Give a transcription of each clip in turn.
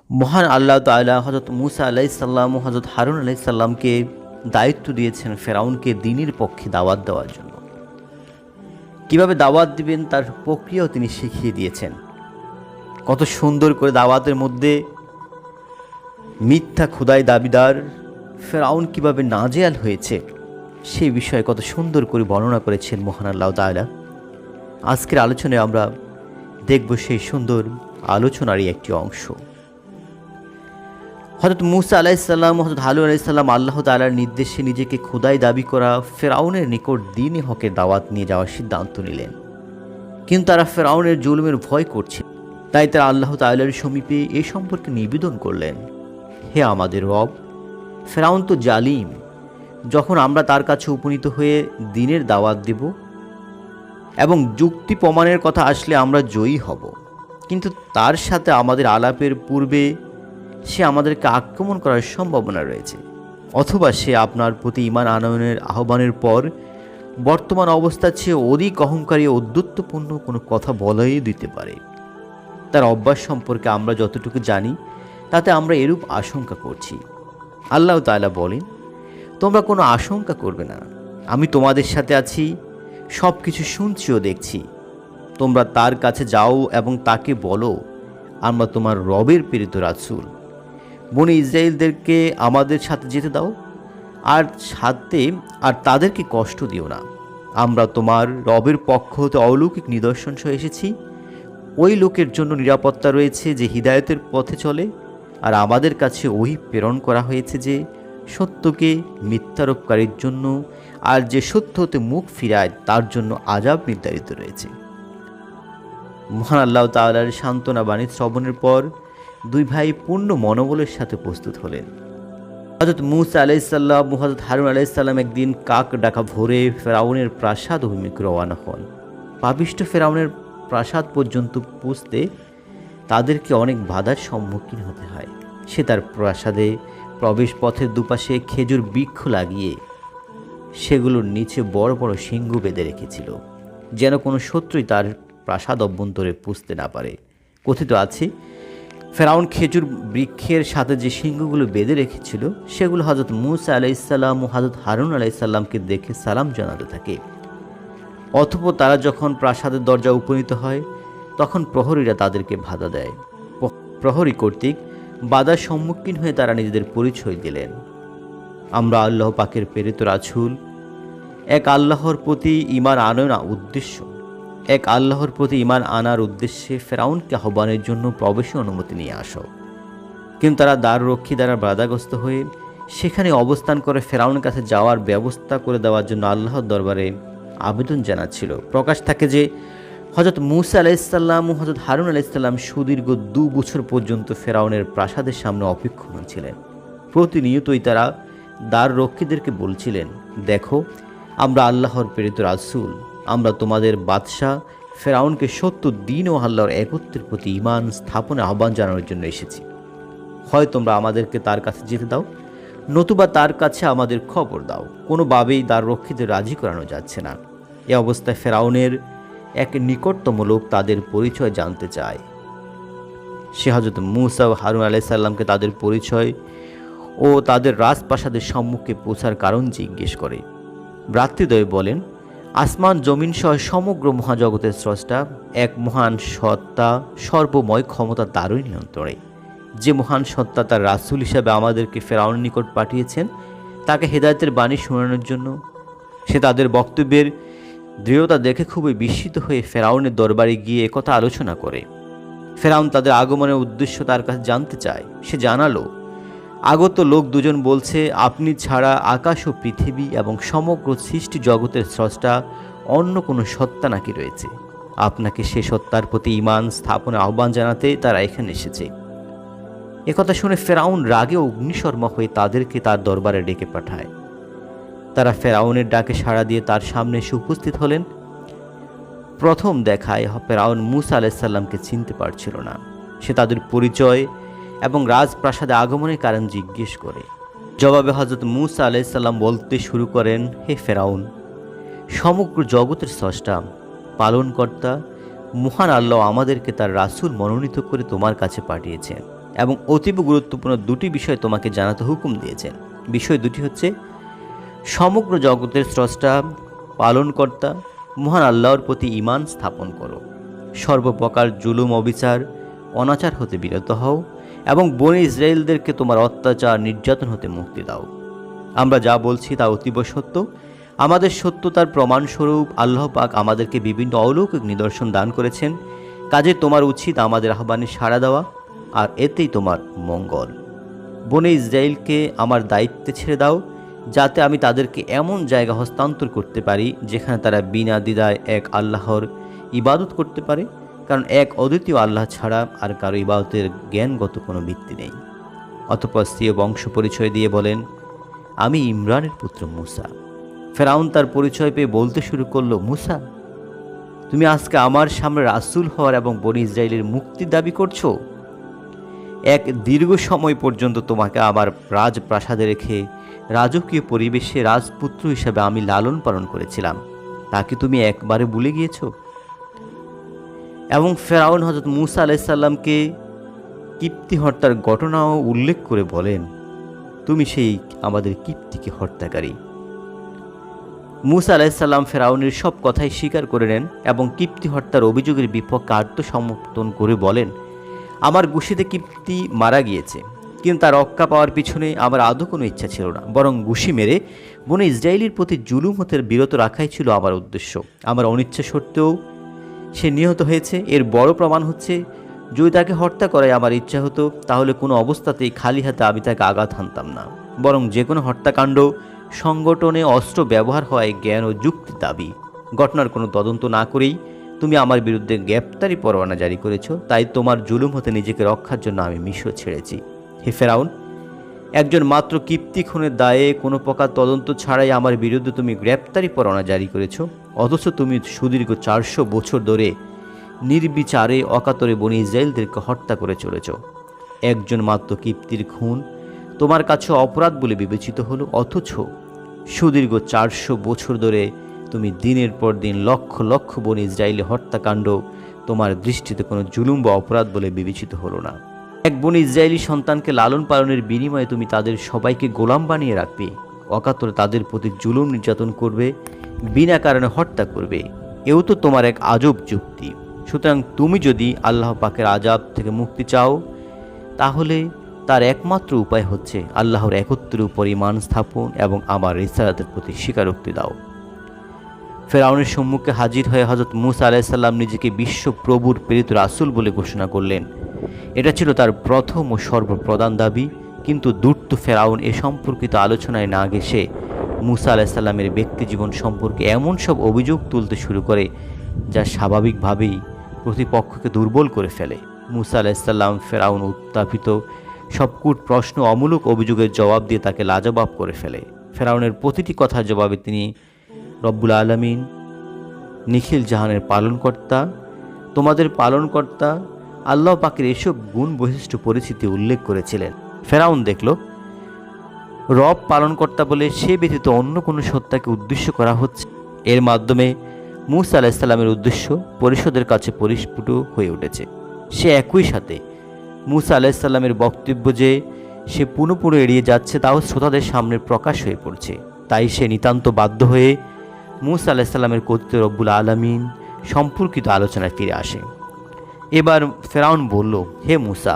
মহান আল্লাহ তাআলা হযরত মুসা আলাইহিস সালাম ও হযরত হারুন আলাইহিস সালামকে দায়িত্ব দিয়েছেন ফেরাউনকে দ্বীনের পক্ষে দাওয়াত দেওয়ার জন্য। কিভাবে দাওয়াত দিবেন তার প্রক্রিয়াও তিনি শিখিয়ে দিয়েছেন। কত সুন্দর করে দাওয়াতের মধ্যে মিথ্যা খোদাই দাবিদার ফেরাউন কিভাবে নাজেহাল হয়েছে সেই বিষয়ে কত সুন্দর করে বর্ণনা করেছেন মহান আল্লাহ তাআলা। আজকের আলোচনায় আমরা দেখব সেই সুন্দর আলোচনারই একটি অংশ। হযরত মুসা আলাইহিস সালাম ও হযরত হারুন আলাইহিস সালাম আল্লাহ তাআলার নির্দেশে নিজেকে খোদাই দাবি করা ফেরাউনের নিকট দ্বীনে হকের দাওয়াত নিয়ে যাওয়ার সিদ্ধান্ত নিলেন। কিন্তু তারা ফেরাউনের জুলুমের ভয় করছে, তাই তারা আল্লাহ তাআলার সমীপে এ সম্পর্কে নিবেদন করলেন, হে আমাদের রব, ফেরাউন তো জালিম। যখন আমরা তার কাছে উপনীত হয়ে দ্বীনের দাওয়াত দেব এবং যুক্তি প্রমাণের কথা আসলে আমরা জয়ী হব, কিন্তু তার সাথে আমাদের আলাপের পূর্বে সে আমাদেরকে আক্রমণ করার সম্ভাবনা রয়েছে, অথবা সে আপনার প্রতি ঈমান আনয়নের আহ্বানের পর বর্তমান অবস্থার চেয়ে অধিক অহংকারী ও ঔদ্ধত্যপূর্ণ কোনো কথা বলাই দিতে পারে। তার অভ্যাস সম্পর্কে আমরা যতটুকু জানি তাতে আমরা এরূপ আশঙ্কা করছি। আল্লাহ তাআলা বলেন, তোমরা কোনো আশঙ্কা করবে না, আমি তোমাদের সাথে আছি, সব কিছু শুনছি ও দেখছি। তোমরা তার কাছে যাও এবং তাকে বলো, আমরা তোমার রবের প্রেরিত রাসূল। বনী ইসরাইলদেরকে আমাদের সাথে যেতে দাও আর তাদেরকে কষ্ট দিও না। আমরা তোমার রবের পক্ষ হতে অলৌকিক নিদর্শন সহ এসেছি। ওই লোকের জন্য নিরাপত্তা রয়েছে যে হিদায়তের পথে চলে, আর আমাদের কাছে ওই প্রেরণ করা হয়েছে যে সত্যকে মিথ্যারোপকারীর জন্য আর যে সত্য হতে মুখ ফিরায় তার জন্য আযাব নির্ধারিত রয়েছে। মহান আল্লাহ তাআলার সান্ত্বনা বাণী শ্রবণের পর দুই ভাই পূর্ণ মনোবলের সাথে প্রস্তুত হলেন। হযরত মুসা আলাইহিস সালাম ও হযরত হারুন আলাইহিস সালাম একদিন কাক ডাকা ভোরে ফেরাউনের প্রাসাদ অভিমুখে রওনা হন। পাপিষ্ঠ ফেরাউনের প্রাসাদ পর্যন্ত পৌঁছতে তাদেরকে অনেক বাধার সম্মুখীন হতে হয়। সে তার প্রাসাদে প্রবেশ পথের দুপাশে খেজুর বৃক্ষ লাগিয়ে সেগুলোর নিচে বড় বড় সিংহ বেঁধে রেখেছিল, যেন কোনো শত্রুই তার প্রাসাদ অভ্যন্তরে পুষতে না পারে। কথিত আছে, ফেরাউন খেজুর বৃক্ষের সাথে যে সিংহগুলো বেঁধে রেখেছিল সেগুলো হযরত মুসা আলাইহিস সালাম ও হযরত হারুন আলাইহিস সালামকে দেখে সালাম জানাতে থাকে। অতঃপর তারা যখন প্রাসাদের দরজা উপনীত হয় তখন প্রহরীরা তাদেরকে বাধা দেয়। প্রহরী কর্তৃক বাধার সম্মুখীন হয়ে তারা নিজেদের পরিচয় দিলেন, আমরা আল্লাহ পাকের প্রেরিত রাসূল, এক আল্লাহর প্রতি ঈমান আনার উদ্দেশ্যে ফেরাউনকে আহ্বানের জন্য প্রবেশের অনুমতি নিয়ে আসো। কিন্তু তারা দ্বার রক্ষী দ্বারা বাধাগ্রস্ত হয়ে সেখানে অবস্থান করে ফেরাউনের কাছে যাওয়ার ব্যবস্থা করে দেওয়ার জন্য আল্লাহর দরবারে আবেদন জানাচ্ছিল। প্রকাশ থাকে যে হযরত মুসা আলাইহিস সালাম ও হযরত হারুন আলাইহিস সালাম সুদীর্ঘ 2 বছর পর্যন্ত ফেরাউনের প্রাসাদের সামনে অপেক্ষমান ছিলেন। প্রতিনিয়তই তারা দ্বার রক্ষীদেরকে বলছিলেন, দেখো, আমরা আল্লাহর প্রেরিত রাসূল, আমরা তোমাদের বাদশাহ ফেরাউনকে সত্য দ্বীন ও আল্লাহর একত্বের প্রতি ঈমান স্থাপনে আহ্বান জানানোর জন্য এসেছি। হয় তোমরা আমাদেরকে তার কাছে যেতে দাও, নতুবা তার কাছে আমাদের খবর দাও। কোনোভাবেই দ্বার রক্ষীদের রাজি করানো যাচ্ছে না। এ অবস্থায় ফেরাউনের এক নিকটতম লোক তাদের পরিচয় জানতে চায়। সে হযরত মুসা ও হারুন আলাইহিস সালামকে তাদের পরিচয় ও তাদের রাজপ্রাসাদের সম্মুখে পৌঁছার কারণ জিজ্ঞেস করে। ভ্রাতৃদ্বয় বলেন, আসমান জমিন সহ সমগ্র মহাজগতের স্রষ্টা এক মহান সত্তা, সর্বময় ক্ষমতা তারই নিয়ন্ত্রণে। যে মহান সত্তা তার রাসূল হিসাবে আমাদেরকে ফেরাউনের নিকট পাঠিয়েছেন তাকে হেদায়েতের বাণী শোনানোর জন্য। সে তাদের বক্তব্যের দৃঢ়তা দেখে খুবই বিস্মিত হয়ে ফেরাউনের দরবারে গিয়ে একথা আলোচনা করে। ফেরাউন তাদের আগমনের উদ্দেশ্য তার কাছে জানতে চায়। সে জানালো, আগত লোক দুজন বলছে, আপনি ছাড়া আকাশ ও পৃথিবী এবং সমগ্র সৃষ্টি জগতের স্রষ্টা অন্য কোনো সত্তা নাকি রয়েছে। আপনাকে সে সত্তার প্রতি ঈমান স্থাপনে আহ্বান জানাতে তারা এখানে এসেছে। একথা শুনে ফেরাউন রাগে অগ্নিশর্মা হয়ে তাদেরকে তার দরবারে ডেকে পাঠায়। তারা ফেরাউনের ডাকে সাড়া দিয়ে তার সামনে এসে উপস্থিত হলেন। প্রথম দেখায় ফেরাউন মুসা আলাইহিস সালামকে চিনতে পারছিল না। সে তাদের পরিচয় এবং রাজপ্রাসাদে আগমনের কারণ জিজ্ঞেস করে। জবাবে হযরত মুসা আলাইহিস সালাম বলতে শুরু করেন, হে ফেরাউন, সমগ্র জগতের স্রষ্টা, পালনকর্তা মহান আল্লাহ আমাদেরকে তার রাসূল মনোনীত করে তোমার কাছে পাঠিয়েছেন এবং অতীব গুরুত্বপূর্ণ দুটি বিষয় তোমাকে জানাতে হুকুম দিয়েছেন। বিষয় দুটি হচ্ছে, সমগ্র জগতের স্রষ্টা পালনকর্তা মহান আল্লাহর প্রতি ঈমান স্থাপন করো, সর্বপ্রকার জুলুম অবিচার অনাচার হতে বিরত হও এবং বনী ইসরায়েলদেরকে তোমার অত্যাচার নির্যাতন হতে মুক্তি দাও। আমরা যা বলছি তা অতীব সত্য। আমাদের সত্যতার প্রমাণস্বরূপ আল্লাহ পাক আমাদেরকে বিভিন্ন অলৌকিক নিদর্শন দান করেছেন। কাজে তোমার উচিত আমাদের আহ্বানে সাড়া দেওয়া, আর এতেই তোমার মঙ্গল। বনী ইসরায়েলকে আমার দায়িত্বে ছেড়ে দাও, যাতে আমি তাদেরকে এমন জায়গা হস্তান্তর করতে পারি যেখানে তারা বিনা দ্বিধায় এক আল্লাহর ইবাদত করতে পারে, কারণ এক অদ্বিতীয় আল্লাহ ছাড়া আর কারো ইবাদতের জ্ঞানগত কোনো ভিত্তি নেই। অতঃপর স্ত্রীয় বংশ পরিচয় দিয়ে বলেন, আমি ইমরানের পুত্র মূসা। ফেরাউন তার পরিচয় পেয়ে বলতে শুরু করলো, মূসা, তুমি আজকে আমার সামনে রাসূল হওয়ার এবং বনী ইসরায়েলের মুক্তির দাবি করছো? এক দীর্ঘ সময় পর্যন্ত তোমাকে আমার রাজপ্রাসাদে রেখে রাজকীয় পরিবেশে রাজপুত্র হিসেবে আমি লালন পালন করেছিলাম, তাকে তুমি একবারে ভুলে গিয়েছো? এবং ফেরাউন হযরত মূসা আলাইহিস সালামকে কিপ্তি হত্যার ঘটনাও উল্লেখ করে বলেন, তুমি সেই আমাদের কিপ্তিকে হত্যাকারী। মূসা আলাইহিস সালাম ফেরাউনের সব কথাই স্বীকার করে নেন এবং কিপ্তি হত্যার অভিযোগের বিপক্ষে আত্মসমর্পণ করে বলেন, আমার ঘুষিতে কিপ্তি মারা গিয়েছে, কিন্তু তার রক্ষা পাওয়ার পিছনে আমার আদৌ কোনো ইচ্ছা ছিল না, বরং ঘুষি মেরে বনে ইসরায়েলের প্রতি জুলুম হতে বিরত রাখাই ছিল আমার উদ্দেশ্য। আমার অনিচ্ছা সত্ত্বেও সে নিহত হয়েছে। এর বড় প্রমাণ হচ্ছে, যদি তাকে হত্যা করাই আমার ইচ্ছা হতো, তাহলে কোনো অবস্থাতেই খালি হাতে আমি তাকে আঘাত হানতাম না, বরং যে কোনো হত্যাকাণ্ড সংগঠনে অস্ত্র ব্যবহার হয় জ্ঞান ও যুক্তি দাবি। ঘটনার কোনো তদন্ত না করেই তুমি আমার বিরুদ্ধে গ্রেপ্তারি পরোয়ানা জারি করেছ, তাই তোমার জুলুম হতে নিজেকে রক্ষার জন্য আমি মিশর ছেড়েছি। হে ফেরাউন, একজন মাত্র কিপ্তি খুনের দায়ে কোনো প্রকার তদন্ত ছাড়াই আমার বিরুদ্ধে তুমি গ্রেপ্তারি পরোয়ানা জারি করেছ, অথচ তুমি সুদীর্ঘ 400 বছর ধরে নির্বিচারে অকাতরে বনী ইসরায়েলদেরকে হত্যা করে চলেছ। একজন মাত্র কিপ্তির খুন তোমার কাছে অপরাধ বলে বিবেচিত হলো, অথচ সুদীর্ঘ 400 বছর ধরে তুমি দিনের পর দিন লক্ষ লক্ষ বনী ইসরায়েলি হত্যাকাণ্ড তোমার দৃষ্টিতে কোনো জুলুম বা অপরাধ বলে বিবেচিত হলো না। এক বনী ইসরায়েলি সন্তানকে লালন পালনের বিনিময়ে তুমি তাদের সবাইকে গোলাম বানিয়ে রাখবে, অকাতরে তাদের প্রতি জুলুম নির্যাতন করবে, বিনা কারণে হত্যা করবে। এও তো তোমার এক আজব যুক্তি। সুতরাং তুমি যদি আল্লাহ পাকের আযাব থেকে মুক্তি চাও, তাহলে তার একমাত্র উপায় হচ্ছে আল্লাহর একত্বের উপর ঈমান স্থাপন এবং আমার রিসালাতের প্রতি স্বীকারোক্তি দাও। ফেরাউনের সম্মুখে হাজির হয়ে হযরত মূসা আলাইহিস সালাম নিজেকে বিশ্ব প্রভুর প্রেরিত রাসূল বলে ঘোষণা করলেন। এটা ছিল তার প্রথম ও সর্বপ্রধান দাবি। কিন্তু দূর্ত ফেরাউন এ সম্পর্কিত আলোচনায় না ঘেঁষে মূসা আলাইহিস সালামের ব্যক্তিজীবন সম্পর্কে এমন সব অভিযোগ তুলতে শুরু করে যা স্বাভাবিকভাবেই প্রতিপক্ষকে দুর্বল করে ফেলে। মূসা আলাইহিস সালাম ফেরাউন উত্থাপিত সব কূট প্রশ্ন অমূলক অভিযোগের জবাব দিয়ে তাকে লাজবাব করে ফেলে। ফেরাউনের প্রতিটি কথার জবাবে তিনি রব্বুল আলামিন, নিখিল জাহানের পালনকর্তা, তোমাদের পালনকর্তা আল্লাহ পাকের এসব গুণ বৈশিষ্ট্য পরিচিতি উল্লেখ করেছিলেন। ফেরাউন দেখল রব পালনকর্তা বলে সে ব্যতীত অন্য কোনো সত্তাকে উদ্দেশ্য করা হচ্ছে। এর মাধ্যমে মূসা আলাইহিস সালামের উদ্দেশ্য পরিষদের কাছে পরিস্ফুট হয়ে উঠেছে। সে একই সাথে মূসা আলাইহিস সালামের বক্তব্য যে সে পুনঃপুন এড়িয়ে যাচ্ছে, তাও শ্রোতাদের সামনে প্রকাশ হয়ে পড়ছে। তাই সে নিতান্ত বাধ্য হয়ে মূসা আলাইহিস সালামের কথিত রব্বুল আলামিন সম্পর্কিত আলোচনায় ফিরে আসে। এবার ফেরাউন বলল, হে মূসা,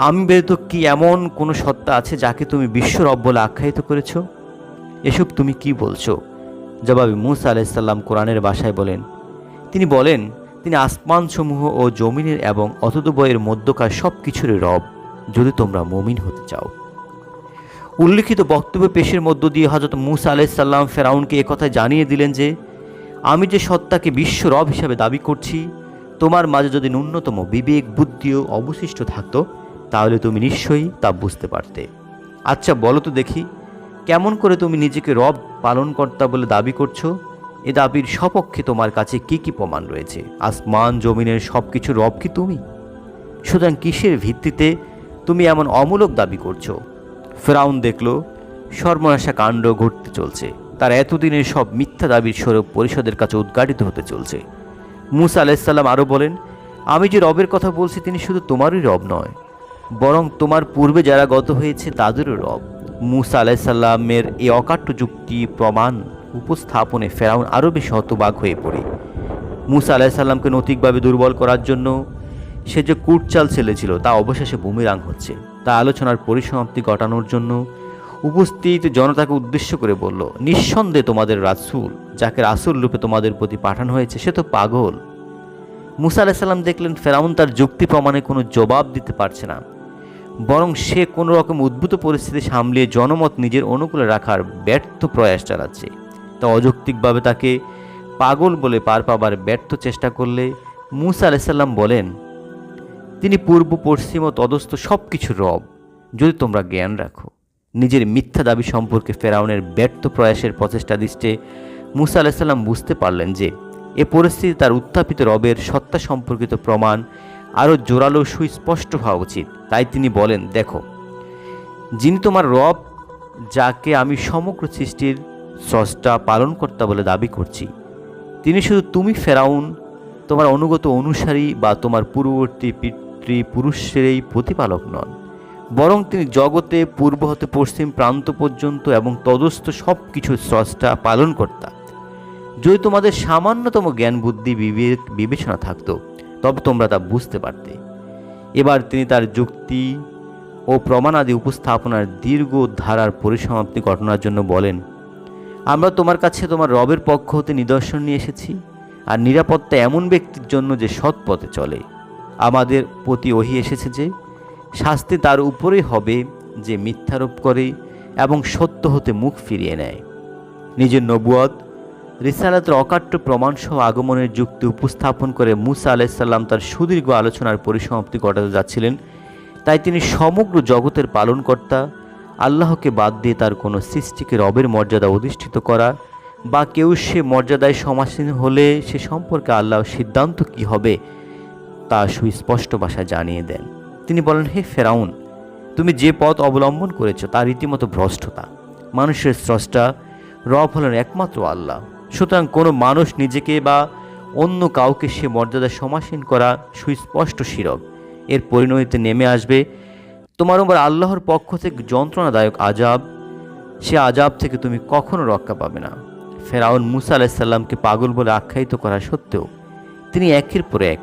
আমি ব্যতীত কি এমন কোনো সত্তা আছে যাকে তুমি বিশ্ব রব বলে আখ্যায়িত করেছ? এসব তুমি কি বলছো? জবাবে মূসা আলাইহিস সালাম কোরআনের ভাষায় বলেন, তিনি বলেন, তিনি আসমানসমূহ ও জমিনের এবং অতদুভয়ের মধ্যকার সব কিছুরই রব, যদি তোমরা মুমিন হতে চাও। উল্লিখিত বক্তব্য পেশের মধ্য দিয়ে হযরত মূসা আলাইহিস সালাম ফেরাউনকে একথা জানিয়ে দিলেন যে, আমি যে সত্তাকে বিশ্ব রব হিসাবে দাবি করছি, তোমার মাঝে যদি ন্যূনতম বিবেক বুদ্ধিও অবশিষ্ট থাকতো, তাহলে তুমি নিশ্চয়ই তা বুঝতে পারতে। আচ্ছা বলো তো দেখি, কেমন করে তুমি নিজেকে রব পালনকর্তা বলে দাবি করছো? এ দাবির সপক্ষে তোমার কাছে কি কি প্রমাণ রয়েছে? আসমান জমিনের সব কিছু রব কি তুমি? সুতরাং কিসের ভিত্তিতে তুমি এমন অমূলক দাবি করছো? ফেরাউন দেখল সর্বনাশা কাণ্ড ঘটতে চলছে। তার এতদিনের সব মিথ্যা দাবির স্বরূপ পরিষদের কাছে উদ্ঘাটিত হতে চলছে। মূসা আলাইহিস সালাম আরও বলেন, আমি যে রবের কথা বলছি তিনি শুধু তোমারই রব নয়, বরং তোমার পূর্বে যারা গত হয়েছে তাদেরও রব। মুসা আলাইসাল্লামের এই অকাট্য যুক্তি প্রমাণ উপস্থাপনে ফেরাউন আরও বেশি হতবাক হয়ে পড়ে। মুসা আলাইসাল্লামকে নৈতিকভাবে দুর্বল করার জন্য সে যে কুটচাল ছেলেছিল তা অবশেষে বুমেরাং হচ্ছে। তা আলোচনার পরিসমাপ্তি ঘটানোর জন্য উপস্থিত জনতাকে উদ্দেশ্য করে বলল, নিঃসন্দেহে তোমাদের রাসূল, যাকে রাসূল রূপে তোমাদের প্রতি পাঠানো হয়েছে, সে তো পাগল। মুসা আলাইসাল্লাম দেখলেন ফেরাউন তার যুক্তি প্রমাণে কোনো জবাব দিতে পারছে না, বরং সে কোনো রকম উদ্ভূত পরিস্থিতি সামলিয়ে জনমত নিজের অনুকূলে রাখার ব্যর্থ প্রয়াস চালাচ্ছে। তা অযৌক্তিকভাবে তাকে পাগল বলে পার পাবার ব্যর্থ চেষ্টা করলে মুসা আলাইসাল্লাম বলেন, তিনি পূর্ব পশ্চিম ও তদস্থ সব কিছুর রব, যদি তোমরা জ্ঞান রাখো। নিজের মিথ্যা দাবি সম্পর্কে ফেরাউনের ব্যর্থ প্রয়াসের প্রচেষ্টা দৃষ্টে মুসা আলাইসাল্লাম বুঝতে পারলেন যে এ পরিস্থিতি তার উত্থাপিত রবের সত্তা সম্পর্কিত প্রমাণ আরও জোরালো সুস্পষ্ট হওয়া উচিত। তাই তিনি বলেন, দেখো, যিনি তোমার রব, যাকে আমি সমগ্র সৃষ্টির স্রষ্টা পালনকর্তা বলে দাবি করছি, তিনি শুধু তুমি ফেরাউন তোমার অনুগত অনুসারী বা তোমার পূর্ববর্তী পিতৃপুরুষেরই প্রতিপালক নন, বরং তিনি জগতে পূর্ব হতে পশ্চিম প্রান্ত পর্যন্ত এবং তদস্থ সব কিছুর স্রষ্টা পালনকর্তা। যদি তোমাদের সামান্যতম জ্ঞান বুদ্ধি বিবেচনা থাকতো তবে তোমরা তা বুঝতে পারতে। এবার তিনি তার যুক্তি ও প্রমাণাদি উপস্থাপনার দীর্ঘ ধারার পরিসমাপ্তি ঘটনার জন্য বলেন, আমরা তোমার কাছে তোমার রবের পক্ষ হতে নিদর্শন নিয়ে এসেছি, আর নিরাপত্তা এমন ব্যক্তির জন্য যে সৎ পথে চলে। আমাদের প্রতি ওহী এসেছে যে শাস্তি তার উপরেই হবে যে মিথ্যারোপ করে এবং সত্য হতে মুখ ফিরিয়ে নেয়। নিজের নবুয়ত রিসালাতের অকাট্য প্রমাণসহ আগমনের যুক্তি উপস্থাপন করে মুসা আলাইসাল্লাম তার সুদীর্ঘ আলোচনার পরিসমাপ্তি ঘটাতে যাচ্ছিলেন। তাই তিনি সমগ্র জগতের পালনকর্তা আল্লাহকে বাদ দিয়ে তার কোনো সৃষ্টিকে রবের মর্যাদা অধিষ্ঠিত করা বা কেউ সে মর্যাদায় সমাসীন হলে সে সম্পর্কে আল্লাহর সিদ্ধান্ত কী হবে তা সুস্পষ্ট ভাষায় জানিয়ে দেন। তিনি বলেন, হে ফেরাউন, তুমি যে পথ অবলম্বন করেছ তা রীতিমতো ভ্রষ্টতা। মানুষের স্রষ্টা রব হলেন একমাত্র আল্লাহ। সুতরাং কোনো মানুষ নিজেকে বা অন্য কাউকে সে মর্যাদা সমাসীন করা সুস্পষ্ট শিরক। এর পরিণতিতে নেমে আসবে তোমার উপর আল্লাহর পক্ষ থেকে যন্ত্রণাদায়ক আজাব। সে আজাব থেকে তুমি কখনো রক্ষা পাবে না। ফেরাউন মুসা আলাইসাল্লামকে পাগল বলে আখ্যায়িত করা সত্ত্বেও তিনি একের পর এক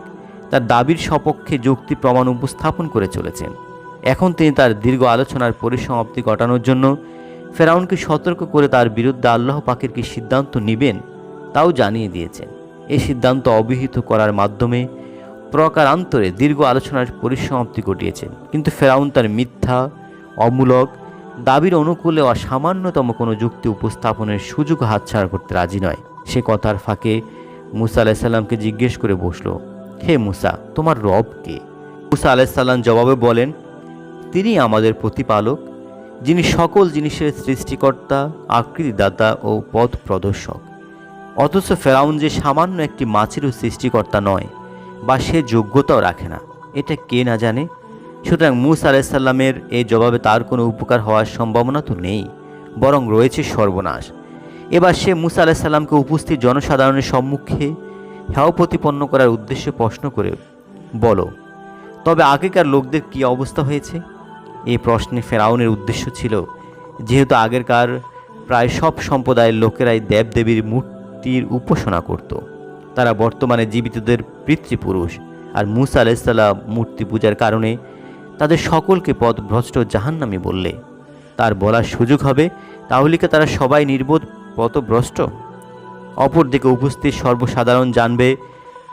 তার দাবির সপক্ষে যুক্তি প্রমাণ উপস্থাপন করে চলেছেন। এখন তিনি তার দীর্ঘ আলোচনার পরিসমাপ্তি ঘটানোর জন্য ফেরাউনকে সতর্ক করে তার বিরুদ্ধে আল্লাহ পাকের কি সিদ্ধান্ত নেবেন তাও জানিয়ে দিয়েছেন। এই সিদ্ধান্ত অবহিত করার মাধ্যমে প্রকারান্তরে দীর্ঘ আলোচনার পরিসমাপ্তি ঘটিয়েছেন। কিন্তু ফেরাউন তার মিথ্যা অমূলক দাবির অনুকূলে অসামান্যতম কোনো যুক্তি উপস্থাপনের সুযোগ হাতছাড়া করতে রাজি নয়। সে কথার ফাঁকে মুসা আলাইসাল্লামকে জিজ্ঞেস করে বসল, হে মুসা, তোমার রব কে? মুসা আলাইসাল্লাম জবাবে বলেন, তিনি আমাদের প্রতিপালক, যিনি সকল জিনিসের সৃষ্টিকর্তা, আকৃতিদাতা ও পথ প্রদর্শক। অথচ ফেরাউন যে সামান্য একটি মাছেরও সৃষ্টিকর্তা নয় বা সে যোগ্যতাও রাখে না, এটা কে না জানে? সুতরাং মুসা আলাইসাল্লামের এই জবাবে তার কোনো উপকার হওয়ার সম্ভাবনা তো নেই, বরং রয়েছে সর্বনাশ। এবার সে মুসা আলাইসাল্লামকে উপস্থিত জনসাধারণের সম্মুখে হেয় প্রতিপন্ন করার উদ্দেশ্যে প্রশ্ন করে বলো, তবে আগেকার লোকদের কী অবস্থা হয়েছে? এই প্রশ্নে ফেরাউনের উদ্দেশ্য ছিল, যেহেতু আগেরকার প্রায় সব সম্প্রদায়ের লোকেরাই দেবদেবীর মূর্তির উপাসনা করত, তারা বর্তমানে জীবিতদের পিতৃপুরুষ, আর মুসা আলাইসাল্লাম মূর্তি পূজার কারণে তাদের সকলকে পথভ্রষ্ট জাহান্নামী বললে তার বলার সুযোগ হবে, তাহলে কি তারা সবাই নির্বোধ পথভ্রষ্ট? অপরদিকে উপস্থিত সর্বসাধারণ জানবে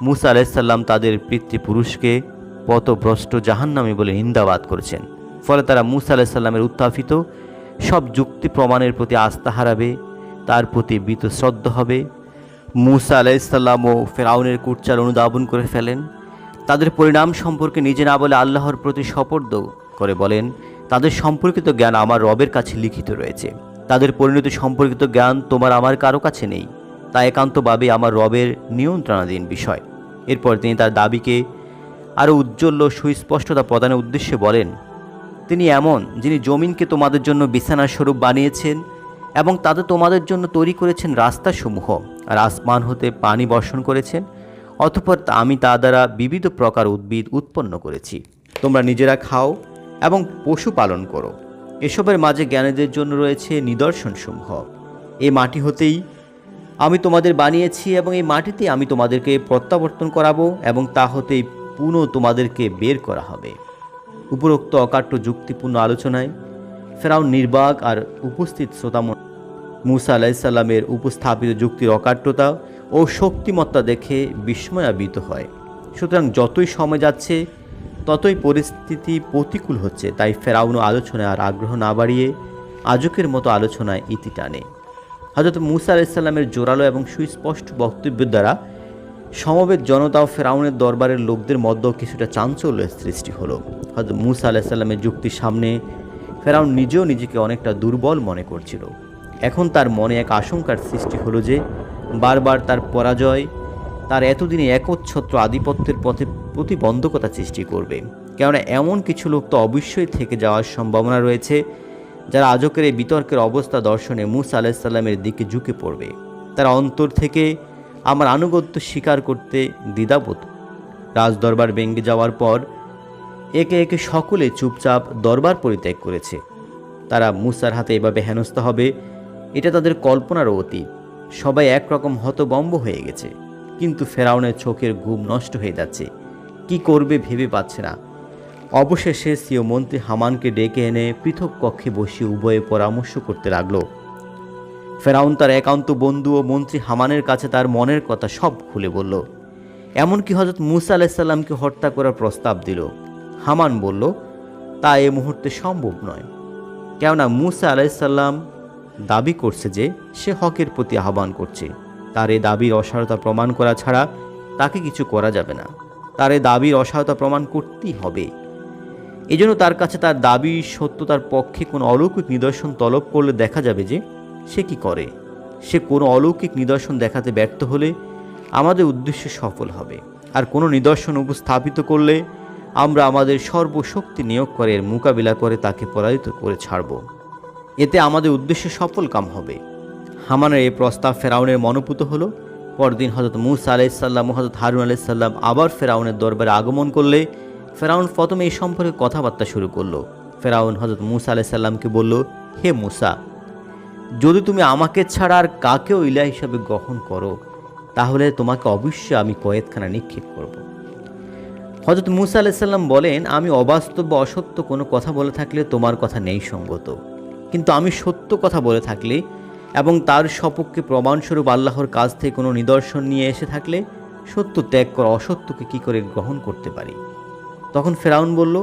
মুসা আলাইসাল্লাম তাদের পিতৃপুরুষকে পথভ্রষ্ট জাহান্নামী বলে নিন্দাবাদ করেছেন। ফলে তারা মুসা আলাইসাল্লামের উত্থাপিত সব যুক্তি প্রমাণের প্রতি আস্থা হারাবে, তার প্রতি বীতশ্রদ্ধ হবে। মুসা আলাইসাল্লাম ও ফেরাউনের কুটচাল অনুধাবন করে ফেলেন। তাদের পরিণাম সম্পর্কে নিজে না বলে আল্লাহর প্রতি সপর্দ করে বলেন, তাদের সম্পর্কিত জ্ঞান আমার রবের কাছে লিখিত রয়েছে। তাদের পরিণতি সম্পর্কিত জ্ঞান তোমার আমার কারো কাছে নেই, তা একান্তভাবে আমার রবের নিয়ন্ত্রণাধীন বিষয়। এরপর তিনি তার দাবিকে আরও উজ্জ্বল ও সুস্পষ্টতা প্রদানের উদ্দেশ্যে বলেন, তিনি এমন যিনি জমিনকে তোমাদের জন্য বিছানার স্বরূপ বানিয়েছেন এবং তাতে তোমাদের জন্য তৈরি করেছেন রাস্তাসমূহ, আর আসমান হতে পানি বর্ষণ করেছেন। অতঃপর আমি তা দ্বারা বিবিধ প্রকার উদ্ভিদ উৎপন্ন করেছি, তোমরা নিজেরা খাও এবং পশু পালন করো। এসবের মাঝে জ্ঞানীদের জন্য রয়েছে নিদর্শনসমূহ। এই মাটি হতেই আমি তোমাদের বানিয়েছি এবং এই মাটিতে আমি তোমাদেরকে প্রত্যাবর্তন করাবো এবং তা হতেই পুনঃ তোমাদেরকে বের করা হবে। উপরোক্ত অকাট্য যুক্তিপূর্ণ আলোচনায় ফেরাউন নির্বাক আর উপস্থিত শ্রোতা মুসা আলাইসাল্লামের উপস্থাপিত যুক্তির অকাট্যতা ও শক্তিমত্তা দেখে বিস্ময়াবিত হয়। সুতরাং যতই সময় যাচ্ছে ততই পরিস্থিতি প্রতিকূল হচ্ছে, তাই ফেরাউনও আলোচনায় আর আগ্রহ না বাড়িয়ে আজকের মতো আলোচনায় ইতি টানে। হযরত মুসা আলাইসাল্লামের জোরালো এবং সুস্পষ্ট বক্তব্যের দ্বারা সমবেত জনতা ও ফেরাউনের দরবারের লোকদের মধ্যেও কিছুটা চাঞ্চল্যের সৃষ্টি হলো। হযরত মুসা আলাইসাল্লামের যুক্তির সামনে ফেরাউন নিজেও নিজেকে অনেকটা দুর্বল মনে করছিল। এখন তার মনে এক আশঙ্কার সৃষ্টি হলো যে বারবার তার পরাজয় তার এতদিনে একচ্ছত্র আধিপত্যের পথে প্রতিবন্ধকতা সৃষ্টি করবে। কেননা এমন কিছু লোক তো অবশ্যই থেকে যাওয়ার সম্ভাবনা রয়েছে যারা আজকের এই বিতর্কের অবস্থা দর্শনে মুসা আলাইসাল্লামের দিকে ঝুঁকে পড়বে। তারা অন্তর থেকে আমার আনুগত্য স্বীকার করতে দ্বিধাবোধ। রাজদরবার ভেঙে যাওয়ার পর একে একে সকলে চুপচাপ দরবার পরিত্যাগ করেছে। তারা মুসার হাতে এভাবে হেনস্থা হবে এটা তাদের কল্পনারও অতীত। সবাই একরকম হতবম্ব হয়ে গেছে, কিন্তু ফেরাউনের চোখের ঘুম নষ্ট হয়ে যাচ্ছে, কি করবে ভেবে পাচ্ছে না। অবশেষে সিও মন্ত্রী হামানকে ডেকে এনে পৃথক কক্ষে বসিয়ে উভয়ে পরামর্শ করতে লাগল। ফেরাউন তার একান্ত বন্ধু ও মন্ত্রী হামানের কাছে তার মনের কথা সব খুলে বলল, এমনকি হযরত মুসা আলাইসাল্লামকে হত্যা করার প্রস্তাব দিল। হামান বলল, তা এ মুহূর্তে সম্ভব নয়, কেননা মুসা আলাইসাল্লাম দাবি করছে যে সে হকের প্রতি আহ্বান করছে। তার এই দাবির অসারতা প্রমাণ করা ছাড়া তাকে কিছু করা যাবে না। তার এই দাবির অসারতা প্রমাণ করতেই হবে। এজন্য তার কাছে তার দাবি সত্যতার পক্ষে কোনো অলৌকিক নিদর্শন তলব করলে দেখা যাবে যে সে কি করে। সে কোনো অলৌকিক নিদর্শন দেখাতে ব্যর্থ হলে আমাদের উদ্দেশ্য সফল হবে, আর কোনো নিদর্শন উপস্থাপিত করলে আমরা আমাদের সর্বশক্তি নিয়োগ করে এর মোকাবিলা করে তাকে পরাজিত করে ছাড়ব। এতে আমাদের উদ্দেশ্য সফল কাম হবে। হামানের এই প্রস্তাব ফেরাউনের মনোপুত হলো। পরদিন হযরত মুসা আলাইসাল্লাম ও হযরত হারুন আলাইসাল্লাম আবার ফেরাউনের দরবারে আগমন করলে ফেরাউন প্রথমে এই সম্পর্কে কথাবার্তা শুরু করলো। ফেরাউন হযরত মুসা আলাইসাল্লামকে বলল, হে মুসা, যদি তুমি আমাকে ছাড়া আর কাকেও ইলাহ হিসাবে গ্রহণ করো তাহলে তোমাকে অবশ্যই আমি কয়েদখানা নিক্ষেপ করব। হযরত মুসা আলাইসাল্লাম বলেন, আমি অবাস্তব বা অসত্য কোনো কথা বলে থাকলে তোমার কথা নেই সঙ্গত, কিন্তু আমি সত্য কথা বলে থাকলে এবং তার সপক্ষে প্রমাণস্বরূপ আল্লাহর কাছ থেকে কোনো নিদর্শন নিয়ে এসে থাকলে সত্য ত্যাগ করা অসত্যকে কি করে গ্রহণ করতে পারি। তখন ফেরাউন বলল,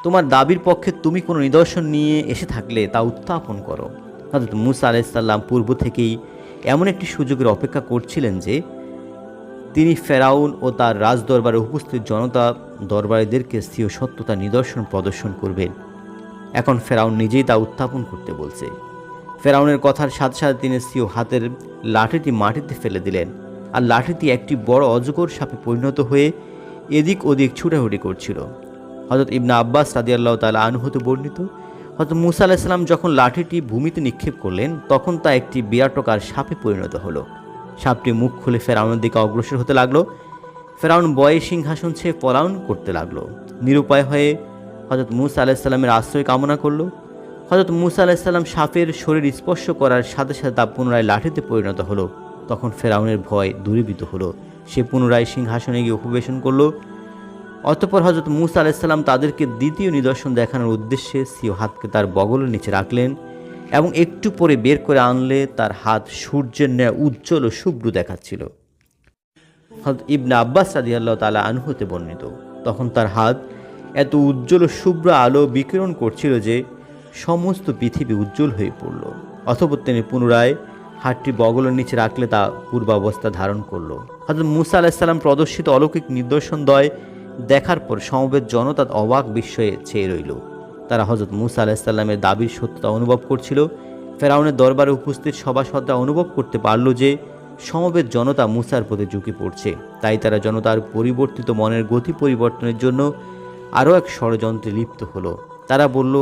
তোমার দাবির পক্ষে তুমি কোনো নিদর্শন নিয়ে এসে থাকলে তা উত্থাপন করো। হযরত মুসা আলাইসাল্লাম পূর্ব থেকেই এমন একটি সুযোগের অপেক্ষা করছিলেন যে তিনি ফেরাউন ও তার রাজদরবারে উপস্থিত জনতা দরবারীদেরকে স্বীয় সত্যতা নিদর্শন প্রদর্শন করবেন। এখন ফেরাউন নিজেই তা উত্থাপন করতে বলছে। ফেরাউনের কথার সাথে সাথে তিনি স্বীয় হাতের লাঠিটি মাটিতে ফেলে দিলেন, আর লাঠিটি একটি বড় অজগর সাপে পরিণত হয়ে এদিক ওদিক ছুটাছুটি করছিল। হযরত ইবনে আব্বাস রাদিয়াল্লাহু তাআলা আনহু হতে বর্ণিত, হযরত মুসা আলাইহিস সালাম যখন লাঠিটি ভূমিতে নিক্ষেপ করলেন তখন তা একটি বিরাটকার সাপে পরিণত হলো। সাপটি মুখ খুলে ফেরাউনের দিকে অগ্রসর হতে লাগলো। ফেরাউন ভয়ে সিংহাসন ছেড়ে পলায়ন করতে লাগলো। নিরুপায় হয়ে হযরত মুসা আলাইহিস সালামের আশ্রয় কামনা করলো। হযরত মুসা আলাইহিস সালাম সাপের শরীর স্পর্শ করার সাথে সাথে তা পুনরায় লাঠিতে পরিণত হলো। তখন ফেরাউনের ভয় দূরীভূত হলো। সে পুনরায় সিংহাসনে গিয়ে উপবেশন করলো। অতঃপর হযরত মুসা আলাইহিস সালাম তাদেরকে দ্বিতীয় নিদর্শন দেখানোর উদ্দেশ্যে স্বীয় হাতকে তার বগলের নিচে রাখলেন এবং একটু পরে বের করে আনলে তার হাত সূর্যের ন্যায় উজ্জ্বল ও শুভ্র দেখাচ্ছিল। হযরত ইবনে আব্বাস রাদিয়াল্লাহু তাআলা আনহু হতে বর্ণিত, তখন তার হাত এত উজ্জ্বল ও শুভ্র আলো বিকিরণ করছিল যে সমস্ত পৃথিবী উজ্জ্বল হয়ে পড়ল। অতঃপর তিনি পুনরায় হাতটি বগলের নিচে রাখলে তা পূর্বাবস্থা ধারণ করল। হযরত মুসা আলাইহিস সালাম প্রদর্শিত অলৌকিক নিদর্শনদ্বয় দেখার পর সমবেত জনতা অবাক বিস্ময়ে চেয়ে রইল। তারা হযরত মুসা আলাইহিস সালামের দাবির সত্যতা অনুভব করছিল। ফেরাউনের দরবারে উপস্থিত সভাসদরা অনুভব করতে পারল যে সমবেত জনতা মুসার প্রতি ঝুঁকে পড়ছে। তাই তারা জনতার পরিবর্তিত মনের গতি পরিবর্তনের জন্য আরও এক ষড়যন্ত্রে লিপ্ত হলো। তারা বলল,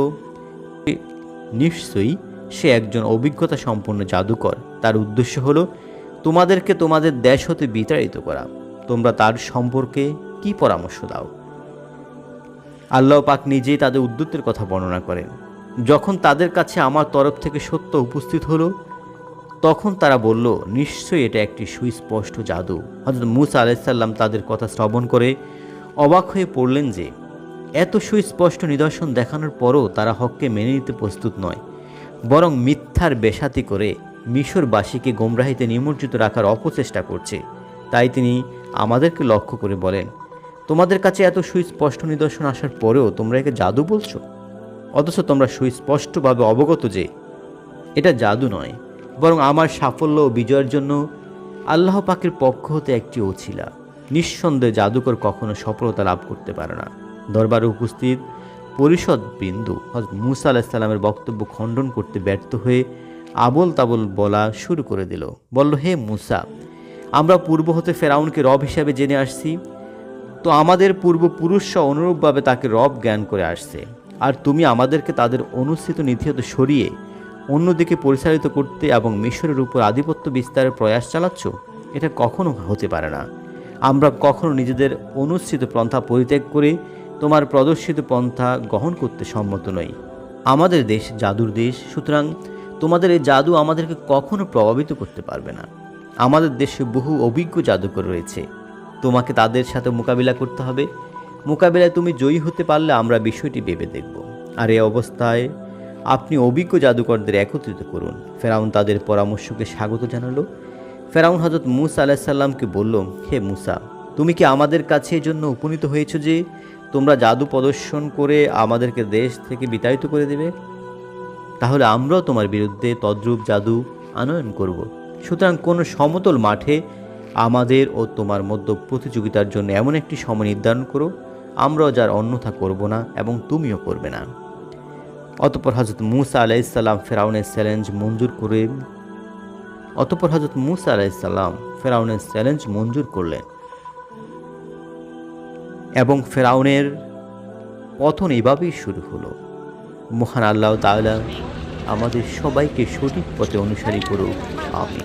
নিশ্চয়ই সে একজন অভিজ্ঞতা সম্পন্ন জাদুকর। তার উদ্দেশ্য হলো তোমাদেরকে তোমাদের দেশ হতে বিতাড়িত করা। তোমরা তার সম্পর্কে কি পরামর্শ দাও? আল্লাহ পাক নিজেই তাদের উদ্যতের কথা বর্ণনা করেন। যখন তাদের কাছে আমার তরফ থেকে সত্য উপস্থিত হলো, তখন তারা বলল, নিশ্চয়ই এটা একটি সুস্পষ্ট জাদু। হযরত মূসা আলাইহিসসালাম তাদের কথা শ্রবণ করে অবাক হয়ে পড়লেন যে এত সুস্পষ্ট নিদর্শন দেখানোর পরও তারা হককে মেনে নিতে প্রস্তুত নয়, বরং মিথ্যার বেশাতি করে মিশরবাসীকে গোমরাহিতে নিমজ্জিত রাখার অপচেষ্টা করছে। তাই তিনি আমাদেরকে লক্ষ্য করে বলেন, তোমাদের কাছে এত সুস্পষ্ট নিদর্শন আসার পরেও তোমরা একে জাদু বলছো, অথচ তোমরা সুস্পষ্টভাবে অবগত যে এটা জাদু নয়, বরং আমার সাফল্য ও বিজয়ের জন্য আল্লাহ পাকের পক্ষ হতে একটি ওছিলা। নিঃসন্দেহে জাদুকর কখনো সফলতা লাভ করতে পারে না। দরবারে উপস্থিত পরিষদ বিন্দু হযরত মূসা আলাইহিস সালামের বক্তব্য খণ্ডন করতে ব্যর্থ হয়ে আবল তাবল বলা শুরু করে দিল। বলল, হে মূসা, আমরা পূর্ব হতে ফেরাউনকে রব হিসাবে জেনে আসছি, তো আমাদের পূর্বপুরুষরা অনুরূপভাবে তাকে রব জ্ঞান করে আসছে, আর তুমি আমাদেরকে তাদের অনুসৃত নীতি হতে সরিয়ে অন্যদিকে পরিচালিত করতে এবং মিশরের উপর আধিপত্য বিস্তারের প্রয়াস চালাচ্ছ। এটা কখনো হতে পারে না। আমরা কখনো নিজেদের অনুসৃত পন্থা পরিত্যাগ করে তোমার প্রদর্শিত পন্থা গ্রহণ করতে সম্মত নই। আমাদের দেশ জাদুর দেশ, সুতরাং তোমাদের এই জাদু আমাদেরকে কখনো প্রভাবিত করতে পারবে না। আমাদের দেশে বহু অভিজ্ঞ জাদুকর রয়েছে, তোমাকে তাদের সাথে মোকাবিলা করতে হবে। মোকাবিলায় তুমি জয়ী হতে পারলে আমরা বিষয়টি ভেবে দেখব। আর এই অবস্থায় আপনি অভিজ্ঞ জাদুকরদের একত্রিত করুন। ফেরাউন তাদের পরামর্শকে স্বাগত জানালো। ফেরাউন হযরত মূসা আলাইহিস সালামকে বলল, হে মূসা, তুমি কি আমাদের কাছে এই জন্য উপনীত হয়েছ যে তোমরা জাদু প্রদর্শন করে আমাদেরকে দেশ থেকে বিতাড়িত করে দেবে? তাহলে আমরাও তোমার বিরুদ্ধে তদ্রূপ জাদু আনয়ন করব। সুতরাং কোনো সমতল মাঠে আমাদের ও তোমার মধ্যে প্রতিযোগিতার জন্য এমন একটি সময় নির্ধারণ করো, আমরাও যার অন্যথা করব না এবং তুমিও করবে না। অতঃপর হযরত মূসা আলাইহিস সালাম ফেরাউনের চ্যালেঞ্জ মঞ্জুর করলেন এবং ফেরাউনের পতন এভাবেই শুরু হলো। মহান আল্লাহ তাআলা আমাদের সবাইকে সঠিক পথে অনুসারী করুক। আমিন।